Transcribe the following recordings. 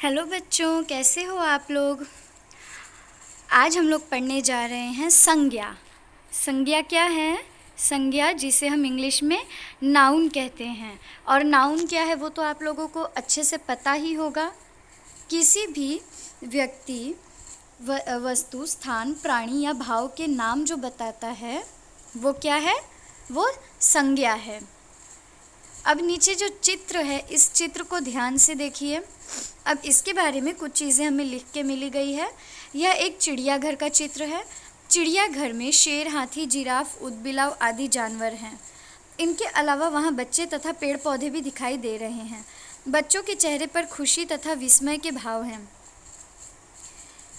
Hello बच्चों, कैसे हो आप लोग। आज हम लोग पढ़ने जा रहे हैं संज्ञा। संज्ञा क्या है? संज्ञा जिसे हम इंग्लिश में नाउन कहते हैं। और नाउन क्या है वो तो आप लोगों को अच्छे से पता ही होगा। किसी भी व्यक्ति, वस्तु, स्थान, प्राणी या भाव के नाम जो बताता है वो क्या है? वो संज्ञा है। अब नीचे जो चित्र है, इस चित्र को ध्यान से देखिए। अब इसके बारे में कुछ चीज़ें हमें लिख के मिली गई है। यह एक चिड़ियाघर का चित्र है। चिड़ियाघर में शेर, हाथी, जिराफ, ऊदबिलाव आदि जानवर हैं। इनके अलावा वहाँ बच्चे तथा पेड़ पौधे भी दिखाई दे रहे हैं। बच्चों के चेहरे पर खुशी तथा विस्मय के भाव हैं।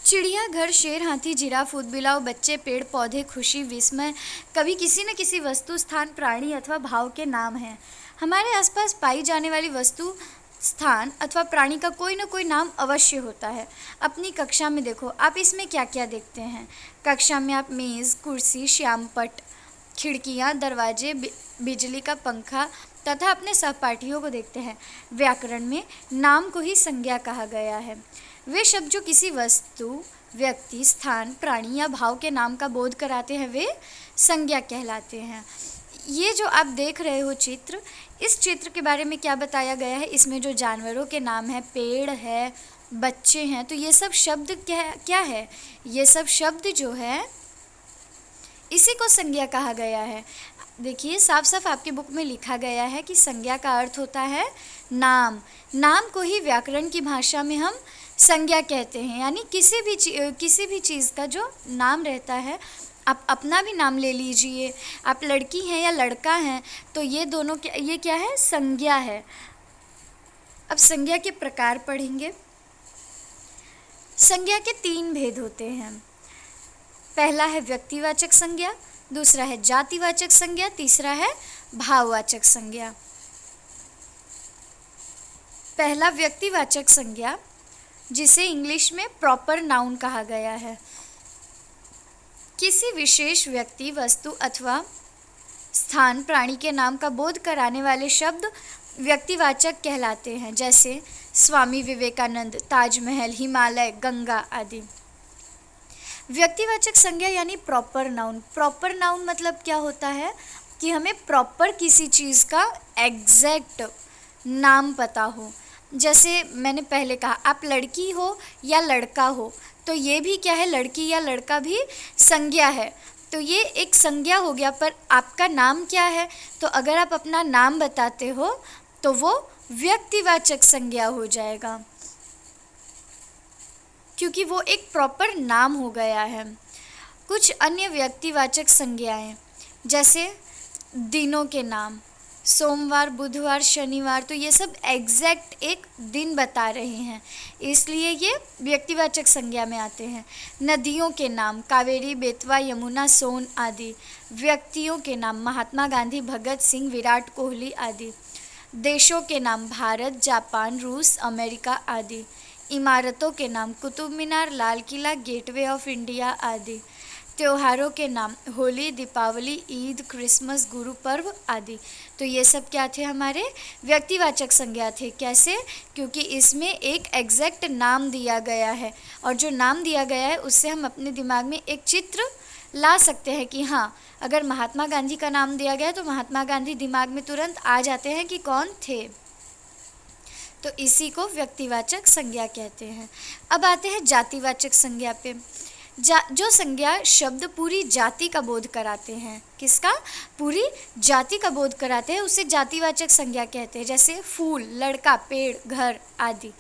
चिड़ियाघर, शेर, हाथी, जिराफ, ऊदबिलाव, बच्चे, पेड़ पौधे, खुशी, विस्मय, कभी किसी न किसी वस्तु, स्थान, प्राणी अथवा भाव के नाम हैं। हमारे आसपास पाई जाने वाली वस्तु, स्थान अथवा प्राणी का कोई न कोई नाम अवश्य होता है। अपनी कक्षा में देखो, आप इसमें क्या क्या देखते हैं। कक्षा में आप मेज़, कुर्सी, श्यामपट्ट, खिड़कियाँ, दरवाजे, बिजली का पंखा तथा अपने सहपाठियों को देखते हैं। व्याकरण में नाम को ही संज्ञा कहा गया है। वे शब्द जो किसी वस्तु, व्यक्ति, स्थान, प्राणी या भाव के नाम का बोध कराते हैं वे संज्ञा कहलाते हैं। ये जो आप देख रहे हो चित्र, इस चित्र के बारे में क्या बताया गया है? इसमें जो जानवरों के नाम है, पेड़ है, बच्चे हैं, तो ये सब शब्द क्या है? ये सब शब्द जो है इसी को संज्ञा कहा गया है। देखिए, साफ साफ आपके बुक में लिखा गया है कि संज्ञा का अर्थ होता है नाम। नाम को ही व्याकरण की भाषा में हम संज्ञा कहते हैं। यानी किसी भी चीज़ का जो नाम रहता है। आप अपना भी नाम ले लीजिए, आप लड़की हैं या लड़का हैं, तो ये दोनों ये क्या है? संज्ञा है। अब संज्ञा के प्रकार पढ़ेंगे। संज्ञा के 3 भेद होते हैं। पहला है व्यक्तिवाचक संज्ञा, दूसरा है जातिवाचक संज्ञा, तीसरा है भाववाचक संज्ञा। पहला व्यक्तिवाचक संज्ञा, जिसे इंग्लिश में प्रॉपर नाउन कहा गया है। किसी विशेष व्यक्ति, वस्तु अथवा स्थान, प्राणी के नाम का बोध कराने वाले शब्द व्यक्तिवाचक कहलाते हैं, जैसे स्वामी विवेकानंद, ताजमहल, हिमालय, गंगा आदि। व्यक्तिवाचक संज्ञा यानी प्रॉपर नाउन। प्रॉपर नाउन मतलब क्या होता है कि हमें प्रॉपर किसी चीज़ का एग्जैक्ट नाम पता हो। जैसे मैंने पहले कहा, आप लड़की हो या लड़का हो, तो ये भी क्या है? लड़की या लड़का भी संज्ञा है। तो ये एक संज्ञा हो गया, पर आपका नाम क्या है? तो अगर आप अपना नाम बताते हो तो वो व्यक्तिवाचक संज्ञा हो जाएगा, क्योंकि वो एक प्रॉपर नाम हो गया है। कुछ अन्य व्यक्तिवाचक संज्ञाएं, जैसे दिनों के नाम, सोमवार, बुधवार, शनिवार, तो ये सब एग्जैक्ट एक दिन बता रहे हैं, इसलिए ये व्यक्तिवाचक संज्ञा में आते हैं। नदियों के नाम, कावेरी, बेतवा, यमुना, सोन आदि। व्यक्तियों के नाम, महात्मा गांधी, भगत सिंह, विराट कोहली आदि। देशों के नाम, भारत, जापान, रूस, अमेरिका आदि। इमारतों के नाम, Qutub Minar, Lal Qila, gateway of India आदि। त्योहारों के नाम, होली, दीपावली, ईद, क्रिसमस, गुरु पर्व आदि। तो ये सब क्या थे? हमारे व्यक्तिवाचक संज्ञा थे। कैसे? क्योंकि इसमें एक एग्जैक्ट नाम दिया गया है, और जो नाम दिया गया है उससे हम अपने दिमाग में एक चित्र ला सकते हैं कि हाँ, अगर महात्मा गांधी का नाम दिया गया तो महात्मा गांधी दिमाग में तुरंत आ जाते हैं कि कौन थे। तो इसी को व्यक्तिवाचक संज्ञा कहते हैं। अब आते हैं जातिवाचक संज्ञा पे। जो संज्ञा शब्द पूरी जाति का बोध कराते हैं। किसका? पूरी जाति का बोध कराते हैं, उसे जातिवाचक संज्ञा कहते हैं। जैसे फूल, लड़का, पेड़, घर आदि।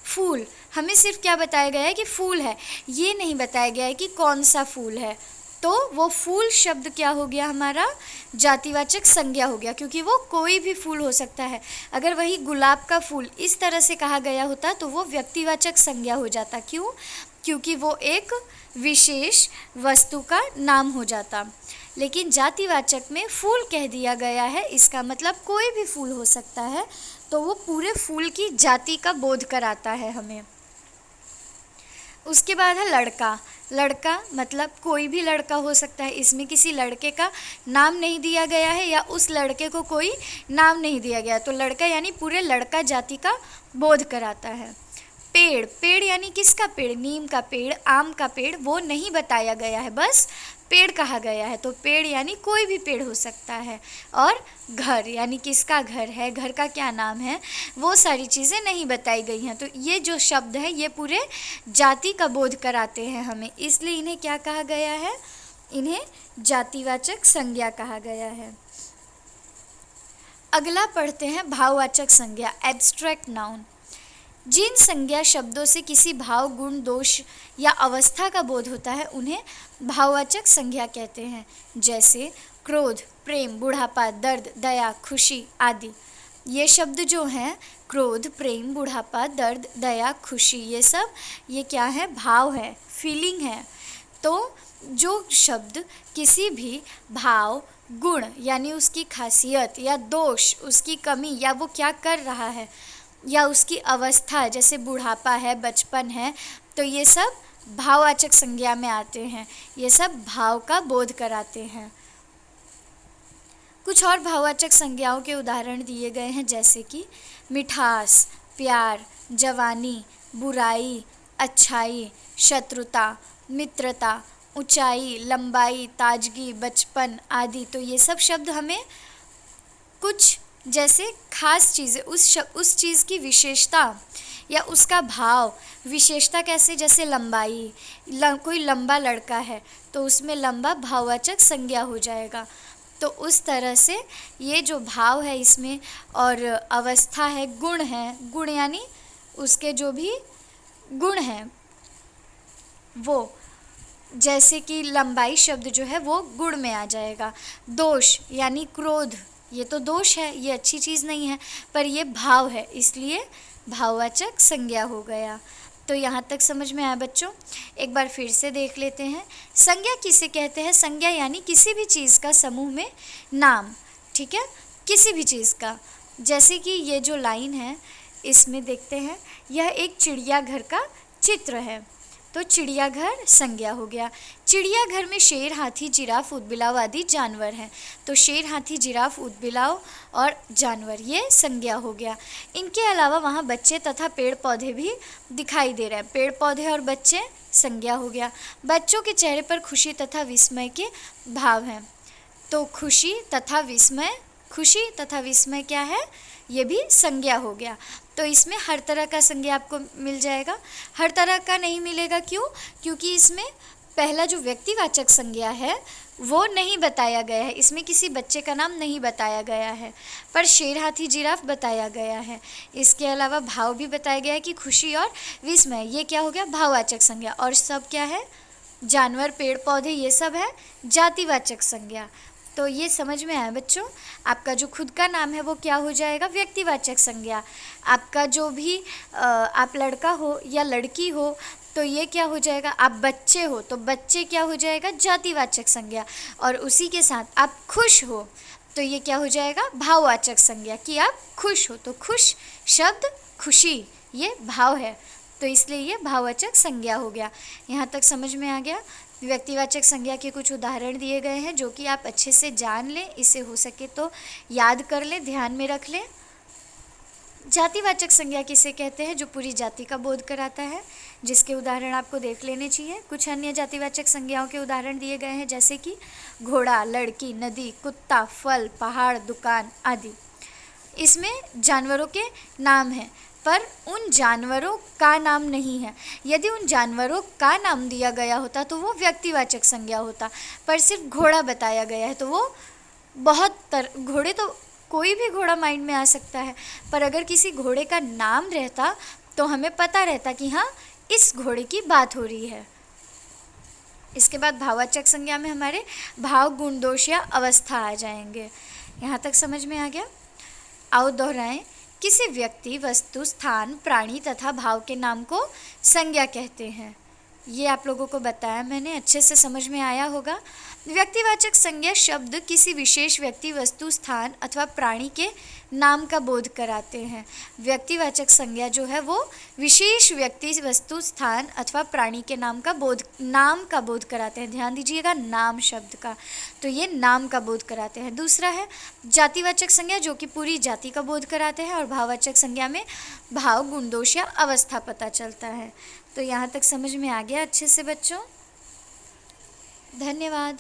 फूल, हमें सिर्फ क्या बताया गया है कि फूल है, ये नहीं बताया गया है कि कौन सा फूल है, तो वो फूल शब्द क्या हो गया? हमारा जातिवाचक संज्ञा हो गया, क्योंकि वो कोई भी फूल हो सकता है। अगर वही गुलाब का फूल इस तरह से कहा गया होता तो वो व्यक्तिवाचक संज्ञा हो जाता। क्यों? क्योंकि वो एक विशेष वस्तु का नाम हो जाता। लेकिन जातिवाचक में फूल कह दिया गया है, इसका मतलब कोई भी फूल हो सकता है, तो वो पूरे फूल की जाति का बोध कराता है हमें। उसके बाद है लड़का। लड़का मतलब कोई भी लड़का हो सकता है, इसमें किसी लड़के का नाम नहीं दिया गया है या उस लड़के को कोई नाम नहीं दिया गया, तो लड़का यानी पूरे लड़का जाति का बोध कराता है। पेड़, पेड़ यानी किसका पेड़, नीम का पेड़, आम का पेड़, वो नहीं बताया गया है, बस पेड़ कहा गया है। तो पेड़ यानी कोई भी पेड़ हो सकता है। और घर यानी किसका घर है, घर का क्या नाम है, वो सारी चीज़ें नहीं बताई गई हैं। तो ये जो शब्द है ये पूरे जाति का बोध कराते हैं हमें, इसलिए इन्हें क्या कहा गया है, इन्हें जातिवाचक संज्ञा कहा गया है। अगला पढ़ते हैं भाववाचक संज्ञा, एब्स्ट्रैक्ट नाउन। जिन संज्ञा शब्दों से किसी भाव, गुण, दोष या अवस्था का बोध होता है उन्हें भाववाचक संज्ञा कहते हैं। जैसे क्रोध, प्रेम, बुढ़ापा, दर्द, दया, खुशी आदि। ये शब्द जो हैं, क्रोध, प्रेम, बुढ़ापा, दर्द, दया, खुशी, ये क्या है, भाव है, फीलिंग है। तो जो शब्द किसी भी भाव, गुण यानी उसकी खासियत, या दोष उसकी कमी, या वो क्या कर रहा है, या उसकी अवस्था जैसे बुढ़ापा है, बचपन है, तो ये सब भाववाचक संज्ञा में आते हैं। ये सब भाव का बोध कराते हैं। कुछ और भाववाचक संज्ञाओं के उदाहरण दिए गए हैं, जैसे कि मिठास, प्यार, जवानी, बुराई, अच्छाई, शत्रुता, मित्रता, ऊंचाई, लंबाई, ताजगी, बचपन आदि। तो ये सब शब्द हमें कुछ जैसे खास चीज़ें, उस चीज़ की विशेषता या उसका भाव, विशेषता कैसे, जैसे लंबाई, कोई लंबा लड़का है तो उसमें लंबा भाववाचक संज्ञा हो जाएगा। तो उस तरह से ये जो भाव है इसमें, और अवस्था है, गुण है, गुण यानी उसके जो भी गुण हैं वो, जैसे कि लंबाई शब्द जो है वो गुण में आ जाएगा। दोष यानी क्रोध, ये तो दोष है, ये अच्छी चीज़ नहीं है, पर ये भाव है, इसलिए भाववाचक संज्ञा हो गया। तो यहाँ तक समझ में आया बच्चों? एक बार फिर से देख लेते हैं। संज्ञा किसे कहते हैं? संज्ञा यानी किसी भी चीज़ का समूह में नाम, ठीक है, किसी भी चीज़ का। जैसे कि ये जो लाइन है इसमें देखते हैं, यह एक चिड़ियाघर का चित्र है, तो चिड़ियाघर संज्ञा हो गया। चिड़ियाघर में शेर, हाथी, जिराफ, ऊदबिलाव आदि जानवर हैं, तो शेर, हाथी, जिराफ, ऊदबिलाव और जानवर, ये संज्ञा हो गया। इनके अलावा वहाँ बच्चे तथा पेड़ पौधे भी दिखाई दे रहे हैं, पेड़ पौधे और बच्चे संज्ञा हो गया। बच्चों के चेहरे पर खुशी तथा विस्मय के भाव हैं, तो खुशी तथा विस्मय क्या है, ये भी संज्ञा हो गया। तो इसमें हर तरह का संज्ञा आपको मिल जाएगा, हर तरह का नहीं मिलेगा। क्यों? क्योंकि इसमें पहला जो व्यक्तिवाचक संज्ञा है वो नहीं बताया गया है, इसमें किसी बच्चे का नाम नहीं बताया गया है, पर शेर, हाथी, जिराफ बताया गया है। इसके अलावा भाव भी बताया गया है कि खुशी और विस्मय, ये क्या हो गया, भाववाचक संज्ञा। और सब क्या है, जानवर, पेड़ पौधे, ये सब है जातिवाचक संज्ञा। तो ये समझ में आया बच्चों? आपका जो खुद का नाम है वो क्या हो जाएगा, व्यक्तिवाचक संज्ञा। आपका जो भी आप लड़का हो या लड़की हो तो ये क्या हो जाएगा, आप बच्चे हो तो बच्चे क्या हो जाएगा, जातिवाचक संज्ञा। और उसी के साथ आप खुश हो तो ये क्या हो जाएगा, भाववाचक संज्ञा, कि आप खुश हो, तो खुश शब्द खुशी ये भाव है, तो इसलिए ये भाववाचक संज्ञा हो गया। यहाँ तक समझ में आ गया? व्यक्तिवाचक संज्ञा के कुछ उदाहरण दिए गए हैं जो कि आप अच्छे से जान लें, इसे हो सके तो याद कर लें, ध्यान में रख लें। जातिवाचक संज्ञा किसे कहते हैं? जो पूरी जाति का बोध कराता है, जिसके उदाहरण आपको देख लेने चाहिए। कुछ अन्य जातिवाचक संज्ञाओं के उदाहरण दिए गए हैं, जैसे कि घोड़ा, लड़की, नदी, कुत्ता, फल, पहाड़, दुकान आदि। इसमें जानवरों के नाम हैं, पर उन जानवरों का नाम नहीं है। यदि उन जानवरों का नाम दिया गया होता तो वो व्यक्तिवाचक संज्ञा होता, पर सिर्फ घोड़ा बताया गया है तो वो घोड़े तो कोई भी घोड़ा माइंड में आ सकता है, पर अगर किसी घोड़े का नाम रहता तो हमें पता रहता कि हाँ इस घोड़े की बात हो रही है। इसके बाद भाववाचक संज्ञा में हमारे भाव, गुण, दोष या अवस्था आ जाएंगे। यहाँ तक समझ में आ गया? आओ दोहराएं। किसी व्यक्ति, वस्तु, स्थान, प्राणी तथा भाव के नाम को संज्ञा कहते हैं। ये आप लोगों को बताया मैंने, अच्छे से समझ में आया होगा। व्यक्तिवाचक संज्ञा शब्द किसी विशेष व्यक्ति, वस्तु, स्थान अथवा प्राणी के नाम का बोध कराते हैं। व्यक्तिवाचक संज्ञा जो है वो विशेष व्यक्ति, वस्तु, स्थान अथवा प्राणी के नाम का बोध कराते हैं। ध्यान दीजिएगा नाम शब्द का, तो ये नाम का बोध कराते हैं। दूसरा है जातिवाचक संज्ञा, जो कि पूरी जाति का बोध कराते हैं। और भाववाचक संज्ञा में भाव, गुण, दोष या अवस्था पता चलता है। तो यहाँ तक समझ में आ गया अच्छे से बच्चों? धन्यवाद।